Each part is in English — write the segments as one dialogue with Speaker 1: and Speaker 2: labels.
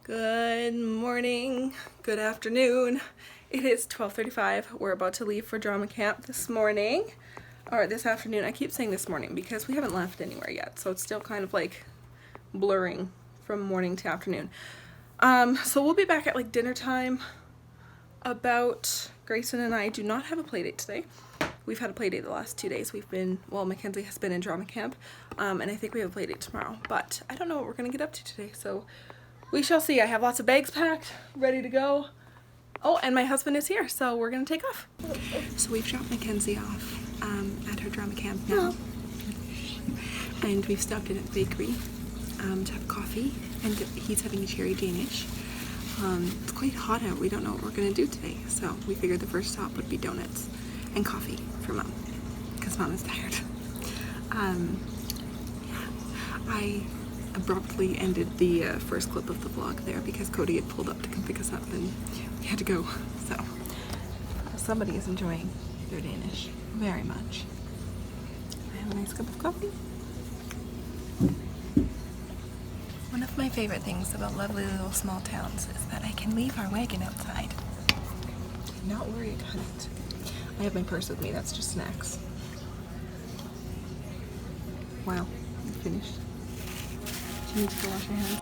Speaker 1: Good morning, good afternoon. It is 12:35. We're about to leave for drama camp this morning, or this afternoon. I keep saying this morning because we haven't left anywhere yet, so it's still kind of like blurring from morning to afternoon. So we'll be back at like dinner time. Grayson and I do not have a play date today. We've had a play date the last 2 days. Mackenzie has been in drama camp, and I think we have a play date tomorrow, but I don't know what we're gonna get up to today, so we shall see. I have lots of bags packed, ready to go. Oh, and my husband is here, so we're gonna take off. So we've dropped Mackenzie off at her drama camp now, and we've stopped in at the bakery to have coffee, and he's having a cherry Danish. It's quite hot out. We don't know what we're gonna do today, so we figured the first stop would be donuts and coffee for Mom, because Mom is tired. I abruptly ended the first clip of the vlog there because Cody had pulled up to come pick us up and we had to go. So somebody is enjoying their Danish very much. I have a nice cup of coffee. One of my favorite things about lovely little small towns is that I can leave our wagon outside. Not worry about it. I have my purse with me, that's just snacks. Wow, you finished? You need to go wash your hands.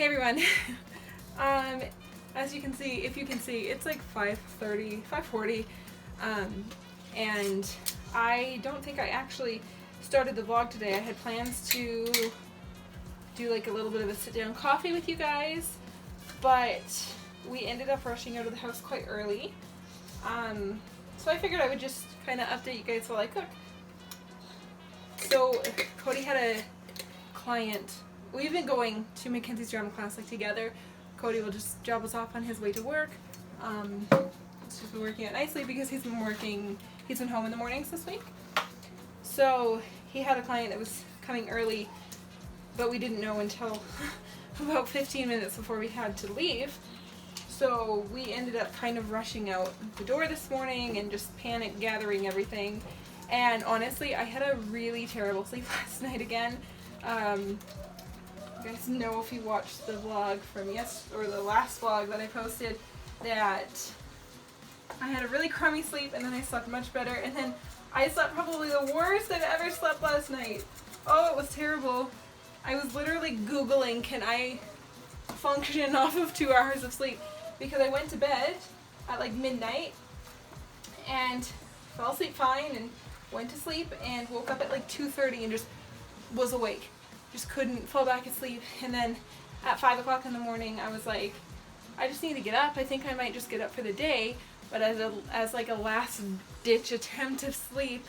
Speaker 1: everyone. As you can see, if you can see, it's like 5:30, 5:40, and I don't think I actually started the vlog today. I had plans to do like a little bit of a sit-down coffee with you guys, but we ended up rushing out of the house quite early. So I figured I would just kind of update you guys while I cook. So Cody had a client. We've been going to Mackenzie's drama class like together. Cody will just drop us off on his way to work. It's just been working out nicely because he's been home in the mornings this week. So he had a client that was coming early, but we didn't know until about 15 minutes before we had to leave. So we ended up kind of rushing out the door this morning and just panic gathering everything. And honestly, I had a really terrible sleep last night again. You guys know, if you watched the vlog from the last vlog that I posted, that I had a really crummy sleep and then I slept much better, and then I slept probably the worst I've ever slept last night. Oh, it was terrible. I was literally Googling, can I function off of 2 hours of sleep? Because I went to bed at like midnight and fell asleep fine and went to sleep and woke up at like 2:30 and just was awake. Just couldn't fall back asleep. And then at 5 o'clock in the morning, I was like, I just need to get up. I think I might just get up for the day. But as like a last ditch attempt of sleep,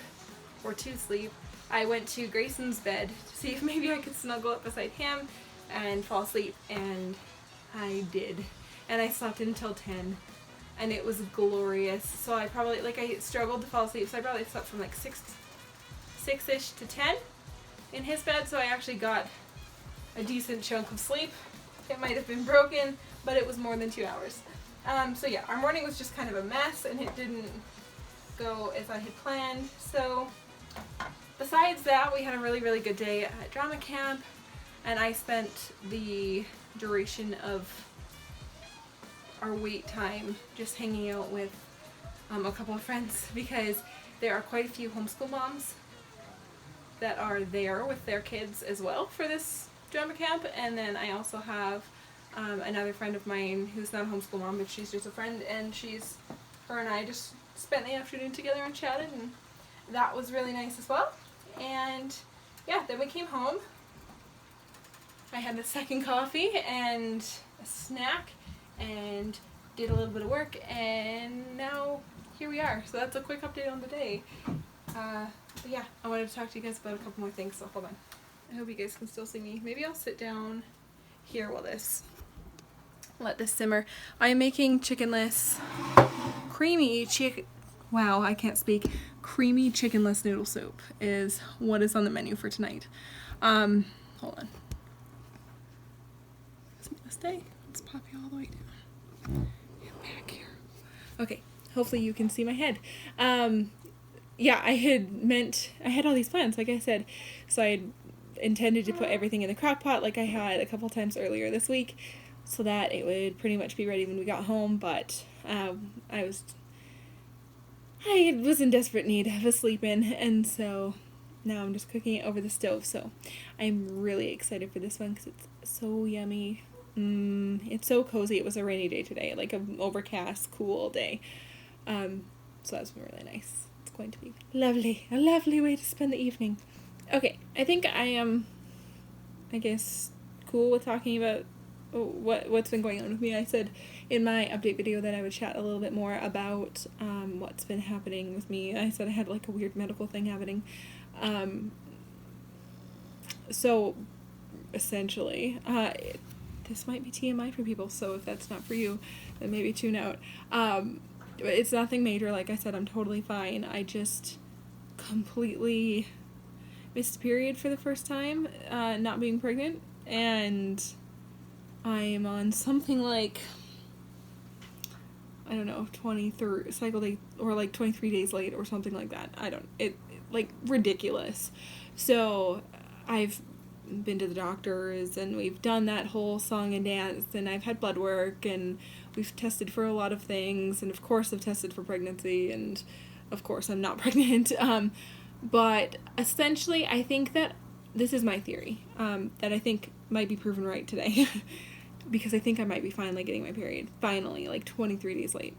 Speaker 1: or to sleep, I went to Grayson's bed to see if maybe I could snuggle up beside him and fall asleep, and I did. And I slept until 10, and it was glorious. So I probably, I struggled to fall asleep, so I probably slept from like 6-ish to 10 in his bed, so I actually got a decent chunk of sleep. It might have been broken, but it was more than 2 hours. So yeah, our morning was just kind of a mess, and it didn't go as I had planned. So besides that, we had a really, really good day at drama camp, and I spent the duration of our wait time just hanging out with a couple of friends, because there are quite a few homeschool moms that are there with their kids as well for this drama camp. And then I also have another friend of mine who's not a homeschool mom, but she's just a friend, and her and I just spent the afternoon together and chatted, and that was really nice as well. And yeah, then we came home. I had a second coffee and a snack and did a little bit of work, and now here we are. So that's a quick update on the day. But yeah, I wanted to talk to you guys about a couple more things, so hold on. I hope you guys can still see me. Maybe I'll sit down here while let this simmer. I am making chickenless wow, I can't speak. Creamy chickenless noodle soup is what is on the menu for tonight. Hold on. Stay. Let's pop you all the way down. And back here. Okay, hopefully you can see my head. Yeah, I had all these plans, like I said. So I had intended to put everything in the crock pot like I had a couple times earlier this week, so that it would pretty much be ready when we got home, but I was in desperate need of a sleep in, and so now I'm just cooking it over the stove. So I'm really excited for this one because it's so yummy. It's so cozy. It was a rainy day today, like an overcast, cool day. So that's been really nice. It's going to be lovely, a lovely way to spend the evening. Okay, I think I am, cool with talking about what's been going on with me. I said in my update video that I would chat a little bit more about what's been happening with me. I said I had like a weird medical thing happening. So essentially, this might be TMI for people, so if that's not for you, then maybe tune out. It's nothing major. Like I said, I'm totally fine. I just completely missed a period for the first time, not being pregnant, and I am on something like, I don't know, 23 cycle day, or like 23 days late or something like that. Like ridiculous. So I've been to the doctors, and we've done that whole song and dance, and I've had blood work, and we've tested for a lot of things, and of course I've tested for pregnancy, and of course I'm not pregnant. But essentially I think that this is my theory, that I think might be proven right today. because I think I might be finally getting my period. Finally, like 23 days late.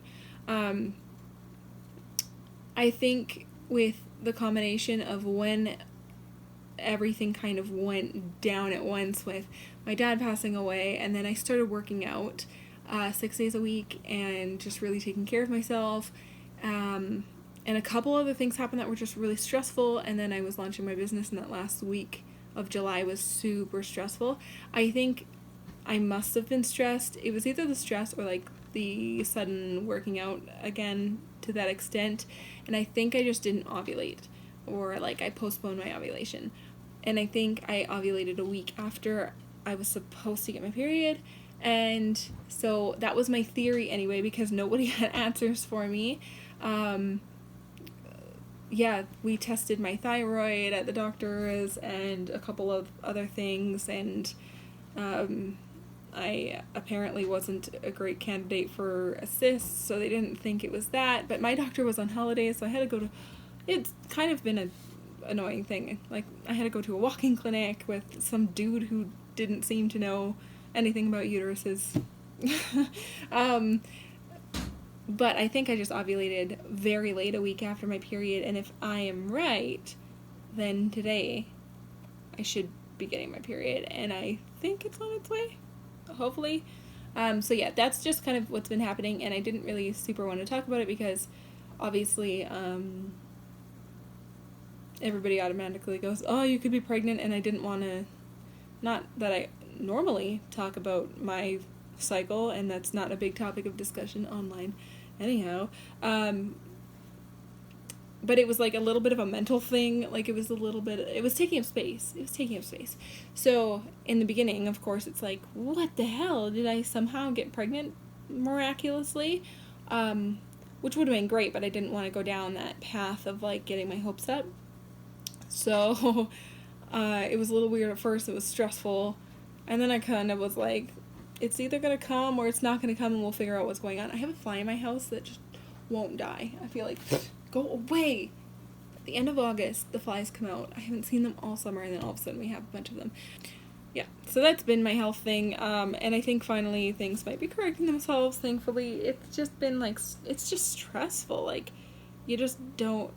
Speaker 1: I think with the combination of when everything kind of went down at once with my dad passing away, and then I started working out 6 days a week and just really taking care of myself. And a couple other things happened that were just really stressful, and then I was launching my business, and that last week of July was super stressful. I think I must have been stressed. It was either the stress or like the sudden working out again to that extent, and I think I just didn't ovulate, or like I postponed my ovulation. And I think I ovulated a week after I was supposed to get my period, and so that was my theory anyway, because nobody had answers for me. Yeah, we tested my thyroid at the doctor's and a couple of other things, and I apparently wasn't a great candidate for a cyst, so they didn't think it was that, but my doctor was on holiday, so I had to go to, it's kind of been a annoying thing, like I had to go to a walk-in clinic with some dude who didn't seem to know anything about uteruses. But I think I just ovulated very late, a week after my period, and if I am right, then today I should be getting my period, and I think it's on its way, hopefully. So yeah, that's just kind of what's been happening, and I didn't really super want to talk about it because obviously everybody automatically goes, oh, you could be pregnant, and I didn't want to, not that I normally talk about my cycle, and that's not a big topic of discussion online anyhow, but it was like a little bit of a mental thing, like it was taking up space, so in the beginning, of course, it's like, what the hell, did I somehow get pregnant miraculously, which would have been great, but I didn't want to go down that path of like getting my hopes up, so it was a little weird at first, it was stressful, and then I kind of was like, it's either going to come or it's not going to come, and we'll figure out what's going on. I have a fly in my house that just won't die. I feel like, go away. At the end of August, the flies come out. I haven't seen them all summer, and then all of a sudden we have a bunch of them. Yeah, so that's been my health thing, and I think finally things might be correcting themselves, thankfully. It's just been, like, it's just stressful. Like, you just don't,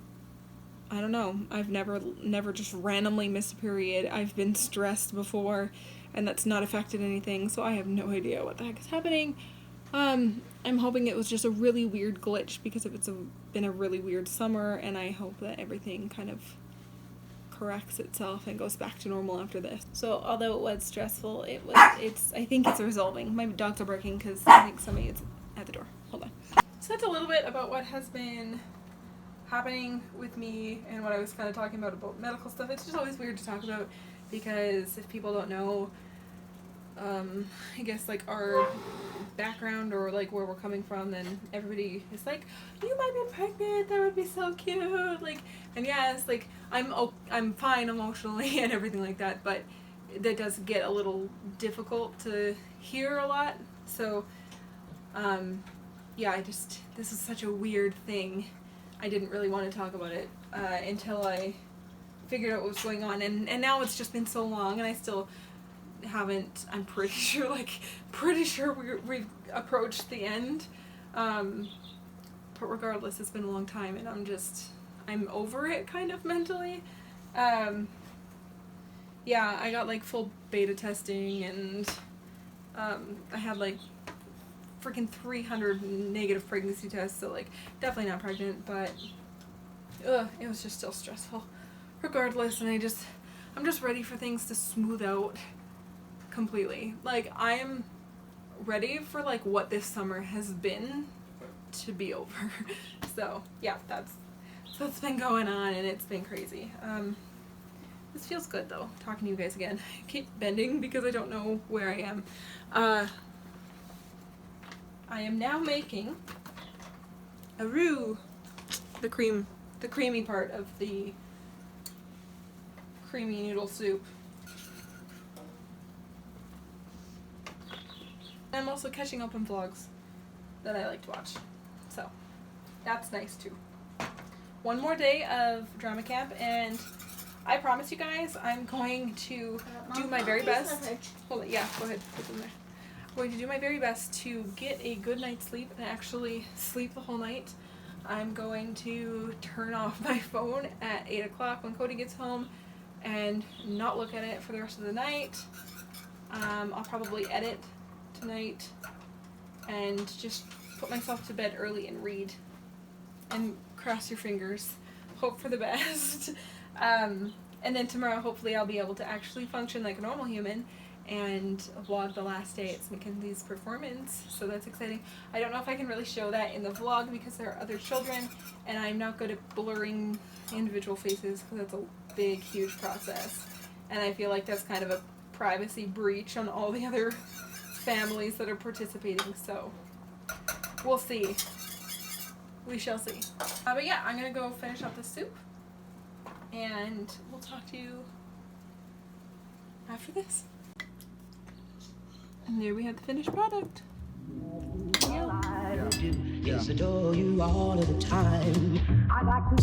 Speaker 1: I don't know. I've never just randomly missed a period. I've been stressed before, and that's not affected anything, so I have no idea what the heck is happening. I'm hoping it was just a really weird glitch, because it's been a really weird summer, and I hope that everything kind of corrects itself and goes back to normal after this. So although it was stressful, I think it's resolving. My dogs are barking because I think somebody is at the door. Hold on. So that's a little bit about what has been happening with me and what I was kind of talking about medical stuff. It's just always weird to talk about, because if people don't know, I guess, like, our background or, like, where we're coming from, then everybody is like, you might be pregnant, that would be so cute, like, and yes, like, I'm fine emotionally and everything like that, but that does get a little difficult to hear a lot, so, yeah, this is such a weird thing. I didn't really want to talk about it, until I figured out what was going on, and now it's just been so long, and I still haven't, I'm pretty sure we've approached the end, but regardless, it's been a long time, and I'm over it, kind of, mentally. Yeah, I got, like, full beta testing, and I had, like, freaking 300 negative pregnancy tests, so, like, definitely not pregnant, but it was just still stressful regardless, and I'm just ready for things to smooth out completely. Like, I'm ready for, like, what this summer has been to be over. So yeah, that's what's been going on, and it's been crazy. This feels good though, talking to you guys again. I keep bending because I don't know where I am. I am now making a roux, the creamy part of the creamy noodle soup. I'm also catching up on vlogs that I like to watch, so that's nice too. One more day of drama camp, and I promise you guys I'm going to do my very best. Hold it, yeah, go ahead, put them there. going to do my very best to get a good night's sleep and actually sleep the whole night. I'm going to turn off my phone at 8 o'clock when Cody gets home and not look at it for the rest of the night. I'll probably edit tonight and just put myself to bed early and read and cross your fingers, hope for the best. And then tomorrow hopefully I'll be able to actually function like a normal human and vlog the last day. It's Mackenzie's performance, so that's exciting. I don't know if I can really show that in the vlog because there are other children and I'm not good at blurring individual faces because that's a big, huge process. And I feel like that's kind of a privacy breach on all the other families that are participating, so we'll see. We shall see. But yeah, I'm gonna go finish up the soup and we'll talk to you after this. And there we have the finished product.
Speaker 2: Yes, adore you all of the time. I like to